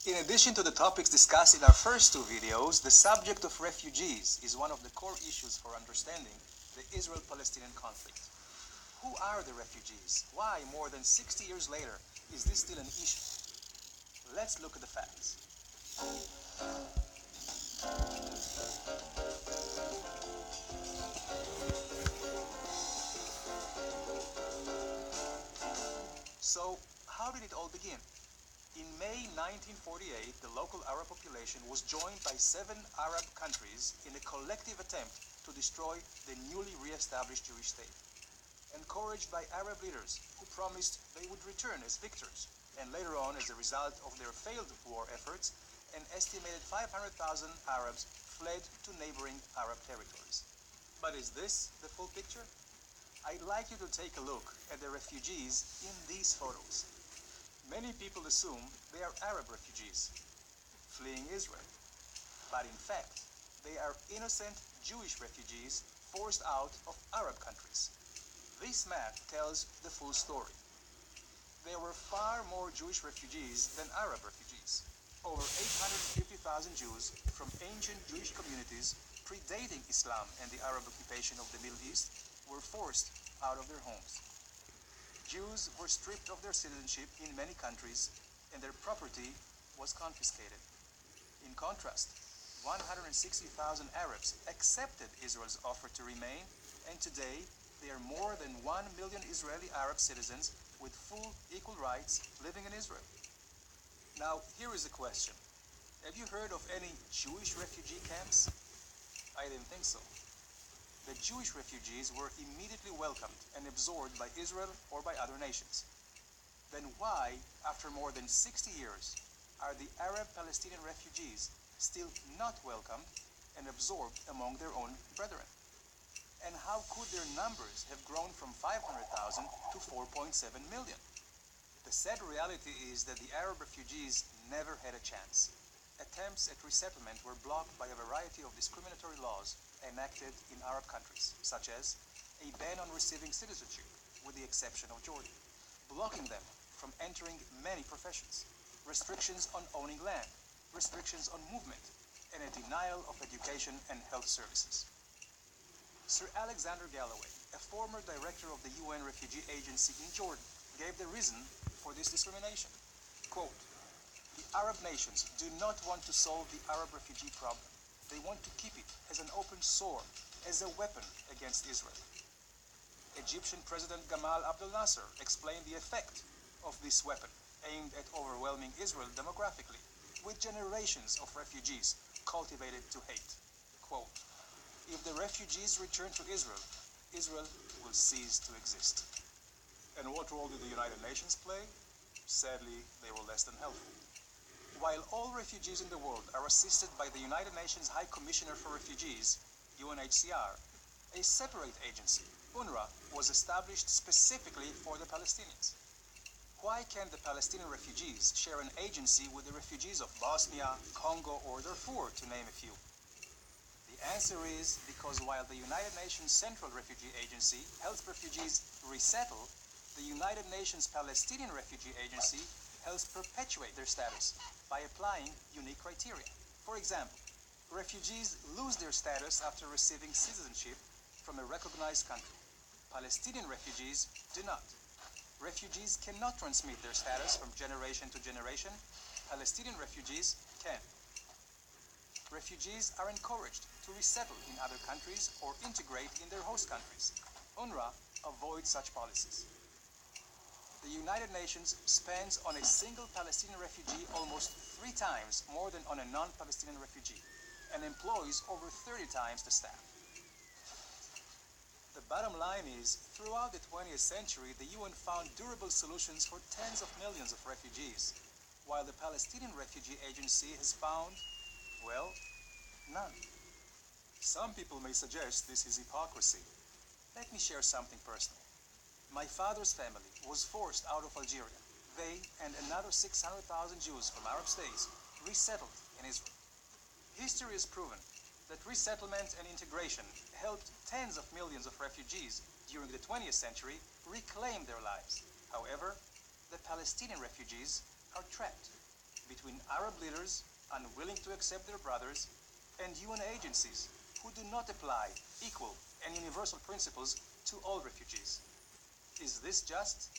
In addition to the topics discussed in our first two videos, the subject of refugees is one of the core issues for understanding the Israel-Palestinian conflict. Who are the refugees? Why, more than 60 years later, is this still an issue? Let's look at the facts. So, how did it all begin? In May 1948, the local Arab population was joined by 7 Arab countries in a collective attempt to destroy the newly re-established Jewish state. Encouraged by Arab leaders who promised they would return as victors, and later on, as a result of their failed war efforts, an estimated 500,000 Arabs fled to neighboring Arab territories. But is this the full picture? I'd like you to take a look at the refugees in these photos. Many people assume they are Arab refugees, fleeing Israel. But in fact, they are innocent Jewish refugees forced out of Arab countries. This map tells the full story. There were far more Jewish refugees than Arab refugees. Over 850,000 Jews from ancient Jewish communities predating Islam and the Arab occupation of the Middle East were forced out of their homes. Jews were stripped of their citizenship in many countries, and their property was confiscated. In contrast, 160,000 Arabs accepted Israel's offer to remain, and today they are more than 1 million Israeli Arab citizens with full equal rights living in Israel. Now, here is a question. Have you heard of any Jewish refugee camps? I didn't think so. The Jewish refugees were immediately welcomed and absorbed by Israel or by other nations. Then why, after more than 60 years, are the Arab Palestinian refugees still not welcomed and absorbed among their own brethren? And how could their numbers have grown from 500,000 to 4.7 million? The sad reality is that the Arab refugees never had a chance. Attempts at resettlement were blocked by a variety of discriminatory laws enacted in Arab countries, such as a ban on receiving citizenship, with the exception of Jordan, blocking them from entering many professions, restrictions on owning land, restrictions on movement, and a denial of education and health services. Sir Alexander Galloway, a former director of the UN Refugee Agency in Jordan, gave the reason for this discrimination. Quote, "The Arab nations do not want to solve the Arab refugee problem. They want to keep it as an open sore, as a weapon against Israel." Egyptian President Gamal Abdel Nasser explained the effect of this weapon, aimed at overwhelming Israel demographically, with generations of refugees cultivated to hate. Quote, "If the refugees return to Israel, Israel will cease to exist." And what role did the United Nations play? Sadly, they were less than helpful. While all refugees in the world are assisted by the United Nations High Commissioner for Refugees, UNHCR, a separate agency, UNRWA, was established specifically for the Palestinians. Why can't the Palestinian refugees share an agency with the refugees of Bosnia, Congo, or Darfur, to name a few? The answer is because while the United Nations Central Refugee Agency helps refugees resettle, the United Nations Palestinian Refugee Agency helps perpetuate their status by applying unique criteria. For example, refugees lose their status after receiving citizenship from a recognized country. Palestinian refugees do not. Refugees cannot transmit their status from generation to generation. Palestinian refugees can. Refugees are encouraged to resettle in other countries or integrate in their host countries. UNRWA avoids such policies. The United Nations spends on a single Palestinian refugee almost 3 times more than on a non-Palestinian refugee, and employs over 30 times the staff. The bottom line is, throughout the 20th century, the UN found durable solutions for tens of millions of refugees, while the Palestinian Refugee Agency has found, well, none. Some people may suggest this is hypocrisy. Let me share something personal. My father's family was forced out of Algeria. They and another 600,000 Jews from Arab states resettled in Israel. History has proven that resettlement and integration helped tens of millions of refugees during the 20th century reclaim their lives. However, the Palestinian refugees are trapped between Arab leaders unwilling to accept their brothers and UN agencies who do not apply equal and universal principles to all refugees. Is this just?